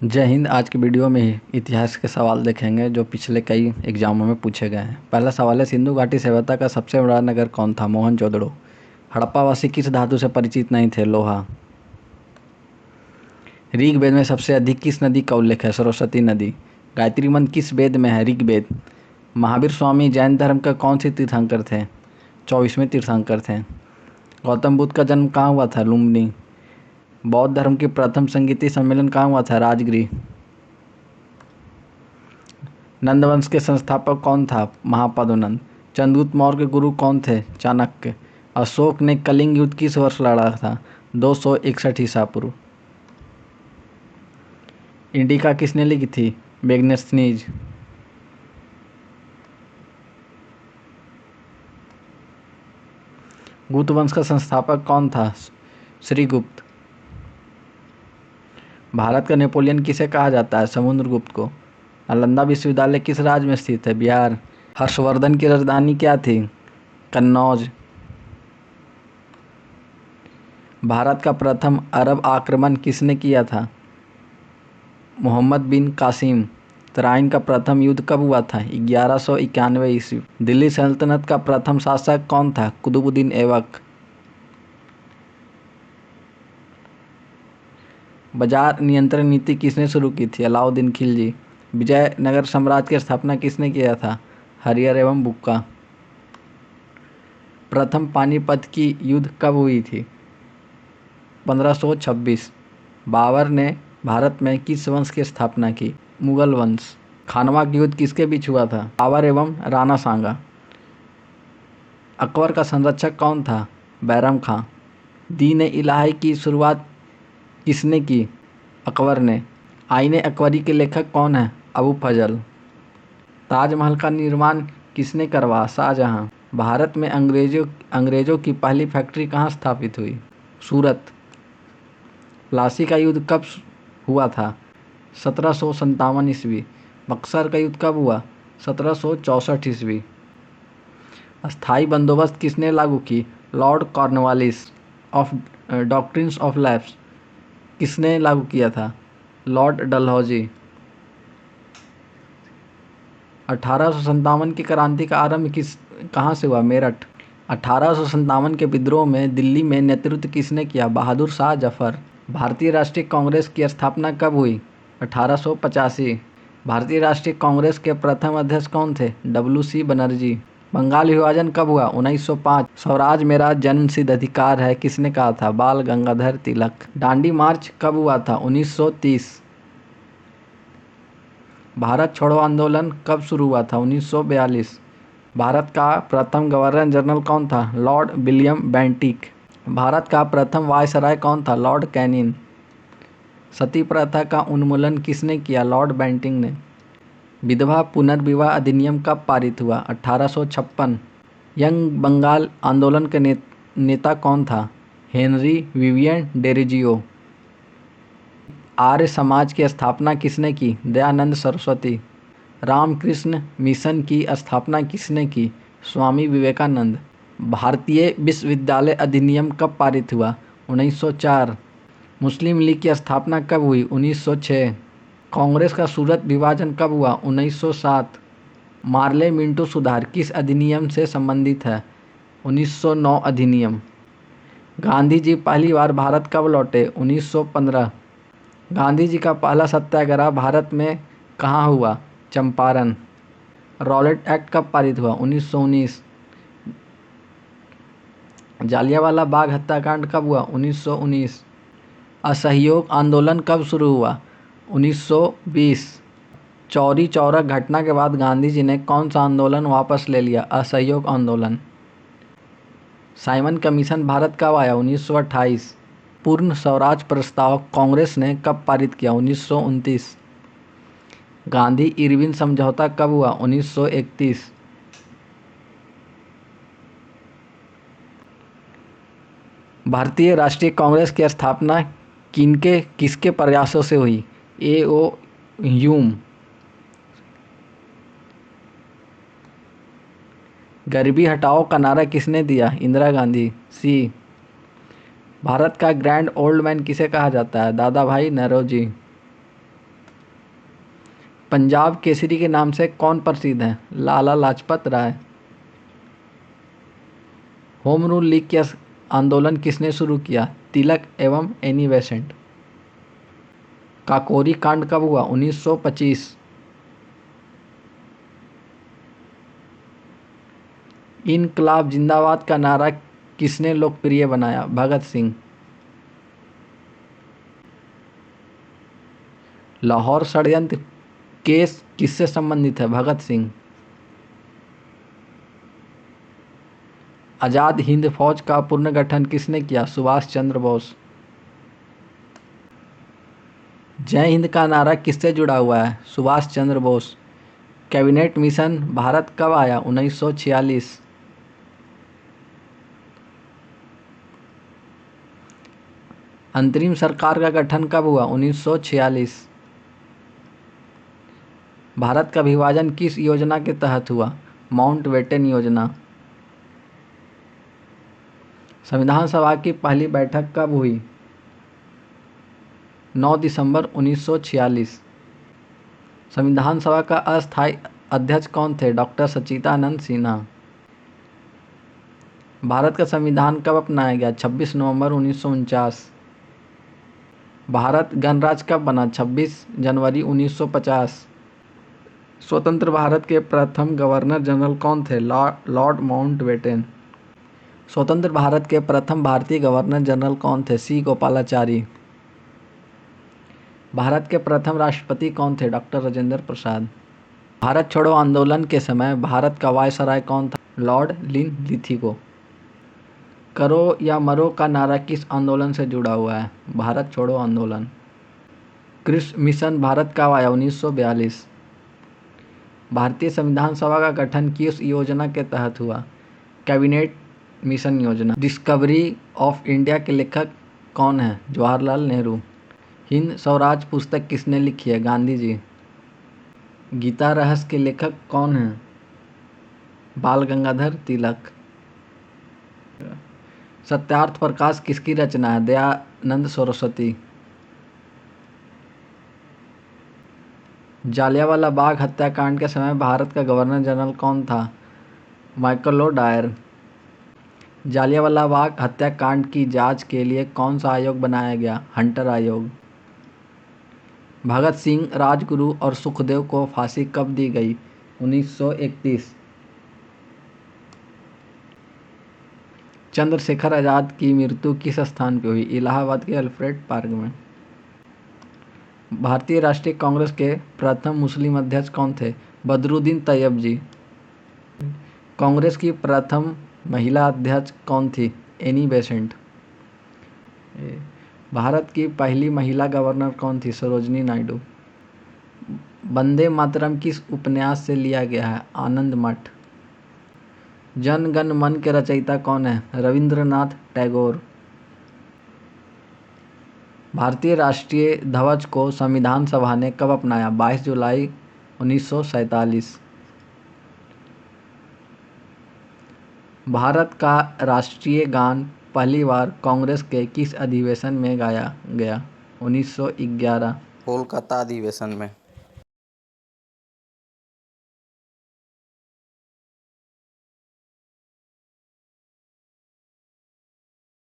जय हिंद। आज की वीडियो में इतिहास के सवाल देखेंगे जो पिछले कई एग्जामों में पूछे गए हैं। पहला सवाल है, सिंधु घाटी सभ्यता का सबसे बड़ा नगर कौन था? मोहनजोदड़ो। हड़प्पावासी किस धातु से परिचित नहीं थे? लोहा। ऋग्वेद में सबसे अधिक किस नदी का उल्लेख है? सरस्वती नदी। गायत्री मंत्र किस वेद में है? ऋग्वेद। महावीर स्वामी जैन धर्म का कौन से तीर्थंकर थे? 24वें तीर्थंकर थे। गौतम बुद्ध का जन्म कहाँ हुआ था? लुम्बिनी। बौद्ध धर्म के प्रथम संगीतीय सम्मेलन कहाँ हुआ था? राजगृह। नंद वंश के संस्थापक कौन था? महापद्मनंद। चंद्रगुप्त मौर्य के गुरु कौन थे? चाणक्य। अशोक ने कलिंग युद्ध किस वर्ष लड़ा था? 261 ईसा पूर्व। इंडिका किसने लिखी थी? मेग्नेस्नीज। गुप्त वंश का संस्थापक कौन था? श्रीगुप्त। भारत का नेपोलियन किसे कहा जाता है? समुद्रगुप्त को। नालंदा विश्वविद्यालय किस राज्य में स्थित है? बिहार। हर्षवर्धन की राजधानी क्या थी? कन्नौज। भारत का प्रथम अरब आक्रमण किसने किया था? मोहम्मद बिन कासिम। तराइन का प्रथम युद्ध कब हुआ था? 1191 ईस्वी। दिल्ली सल्तनत का प्रथम शासक कौन था? कुतुबुद्दीन ऐबक। बाजार नियंत्रण नीति किसने शुरू की थी? अलाउद्दीन खिलजी। विजयनगर साम्राज्य की स्थापना किसने किया था? हरिहर एवं बुक्का। प्रथम पानीपत की युद्ध कब हुई थी? 1526। बाबर ने भारत में किस वंश की स्थापना की? मुगल वंश। खानवा का युद्ध किसके बीच हुआ था? बाबर एवं राणा सांगा। अकबर का संरक्षक कौन था? बैरम खां। दीन इलाही की शुरुआत किसने की? अकबर ने। आईने अकबरी के लेखक कौन है? अबू फजल। ताजमहल का निर्माण किसने करवाया? शाहजहां। भारत में अंग्रेजों की पहली फैक्ट्री कहाँ स्थापित हुई? सूरत। प्लासी का युद्ध कब हुआ था? 1757 ईस्वी। बक्सर का युद्ध कब हुआ? 1764 ईस्वी। अस्थाई बंदोबस्त किसने लागू की? Lord Cornwallis. Of doctrines of lapse किसने लागू किया था? लॉर्ड डलहौजी। 1857 की क्रांति का आरंभ कहाँ से हुआ? मेरठ। 1857 के विद्रोह में दिल्ली में नेतृत्व किसने किया? बहादुर शाह जफर। भारतीय राष्ट्रीय कांग्रेस की स्थापना कब हुई? 1885। भारतीय राष्ट्रीय कांग्रेस के प्रथम अध्यक्ष कौन थे? डब्ल्यू.सी. बनर्जी। बंगाल विभाजन कब हुआ? 1905। स्वराज मेरा जन्मसिद्ध अधिकार है किसने कहा था? बाल गंगाधर तिलक। दांडी मार्च कब हुआ था? 1930। भारत छोड़ो आंदोलन कब शुरू हुआ था? 1942। भारत का प्रथम गवर्नर जनरल कौन था? Lord William Bentinck. भारत का प्रथम वायसराय कौन था? Lord Canning. सती प्रथा का उन्मूलन किसने किया? लॉर्ड बेंटिंक ने। विधवा पुनर्विवाह अधिनियम कब पारित हुआ? 1856। यंग बंगाल आंदोलन के नेता कौन था? Henry Vivian Derozio. Arya Samaj की स्थापना किसने की? दयानंद सरस्वती। रामकृष्ण मिशन की स्थापना किसने की? स्वामी विवेकानंद। भारतीय विश्वविद्यालय अधिनियम कब पारित हुआ? 1904। मुस्लिम लीग की स्थापना कब हुई? 1906। कांग्रेस का सूरत विभाजन कब हुआ? 1907। मार्ले मिंटो सुधार किस अधिनियम से संबंधित है? 1909 अधिनियम। गांधी जी पहली बार भारत कब लौटे? 1915। गांधी जी का पहला सत्याग्रह भारत में कहाँ हुआ? चंपारण। रॉलेट एक्ट कब पारित हुआ? 1919। जालियांवाला बाग हत्याकांड कब हुआ? 1919। असहयोग आंदोलन कब शुरू हुआ? 1920। चौरी चौरा घटना के बाद गांधी जी ने कौन सा आंदोलन वापस ले लिया? असहयोग आंदोलन। साइमन कमीशन भारत कब आया? 1928। पूर्ण स्वराज प्रस्ताव कांग्रेस ने कब पारित किया? 1929। गांधी इरविन समझौता कब हुआ? 1931। भारतीय राष्ट्रीय कांग्रेस की स्थापना किसके प्रयासों से हुई? ए.ओ. ह्यूम। गरीबी हटाओ का नारा किसने दिया? इंदिरा गांधी। सी। भारत का ग्रैंड ओल्ड मैन किसे कहा जाता है? दादा भाई नौरोजी। पंजाब केसरी के नाम से कौन प्रसिद्ध है? Lala Lajpat Rai. Home rule league के आंदोलन किसने शुरू किया? तिलक एवं एनी बेसेंट। काकोरी कांड कब हुआ? 1925। इनकलाब जिंदाबाद का नारा किसने लोकप्रिय बनाया? भगत सिंह। लाहौर षड्यंत्र केस किससे संबंधित है? भगत सिंह। आजाद हिंद फौज का पुनर्गठन किसने किया? सुभाष चंद्र बोस। जय हिंद का नारा किससे जुड़ा हुआ है? सुभाष चंद्र बोस। कैबिनेट मिशन भारत कब आया? 1946। अंतरिम सरकार का गठन कब हुआ? 1946। भारत का विभाजन किस योजना के तहत हुआ? माउंटबेटन योजना। संविधान सभा की पहली बैठक कब हुई? 9 दिसंबर 1946। संविधान सभा का अस्थायी अध्यक्ष कौन थे? डॉक्टर सच्चिदानंद सिन्हा। भारत का संविधान कब अपनाया गया? 26 नवंबर 1949। भारत गणराज्य कब बना? 26 जनवरी 1950। स्वतंत्र भारत के प्रथम गवर्नर जनरल कौन थे? Lord Mountbatten. स्वतंत्र भारत के प्रथम भारतीय गवर्नर जनरल कौन थे? सी गोपालाचारी। भारत के प्रथम राष्ट्रपति कौन थे? डॉक्टर राजेंद्र प्रसाद। भारत छोड़ो आंदोलन के समय भारत का वायसराय कौन था? लॉर्ड लिनलिथिगो। करो या मरो का नारा किस आंदोलन से जुड़ा हुआ है? भारत छोड़ो आंदोलन। कृषि मिशन भारत कब आया? 1942। भारतीय संविधान सभा का गठन किस योजना के तहत हुआ? कैबिनेट मिशन योजना। डिस्कवरी ऑफ इंडिया के लेखक कौन है? जवाहरलाल नेहरू। हिंद स्वराज पुस्तक किसने लिखी है? गांधी जी। गीता रहस्य के लेखक कौन हैं? बाल गंगाधर तिलक। सत्यार्थ प्रकाश किसकी रचना है? दयानंद सरस्वती। जालियांवाला बाग हत्याकांड के समय भारत का गवर्नर जनरल कौन था? Michael O Dwyer. Jallianwala Bagh हत्याकांड की जांच के लिए कौन सा आयोग बनाया गया? हंटर आयोग। भगत सिंह, राजगुरु और सुखदेव को फांसी कब दी गई? 1931। चंद्रशेखर आजाद की मृत्यु किस स्थान पर हुई? इलाहाबाद के अल्फ्रेड पार्क में। भारतीय राष्ट्रीय कांग्रेस के प्रथम मुस्लिम अध्यक्ष कौन थे? बदरुद्दीन तैयब जी। कांग्रेस की प्रथम महिला अध्यक्ष कौन थी? Annie Besant. भारत की पहली महिला गवर्नर कौन थी? सरोजनी नायडू। वंदे मातरम किस उपन्यास से लिया गया है? आनंद मठ। जन गण मन के रचयिता कौन है? रविंद्रनाथ टैगोर। भारतीय राष्ट्रीय ध्वज को संविधान सभा ने कब अपनाया? 22 जुलाई 1947। भारत का राष्ट्रीय गान पहली बार कांग्रेस के किस अधिवेशन में गाया गया? 1911। कोलकाता अधिवेशन में।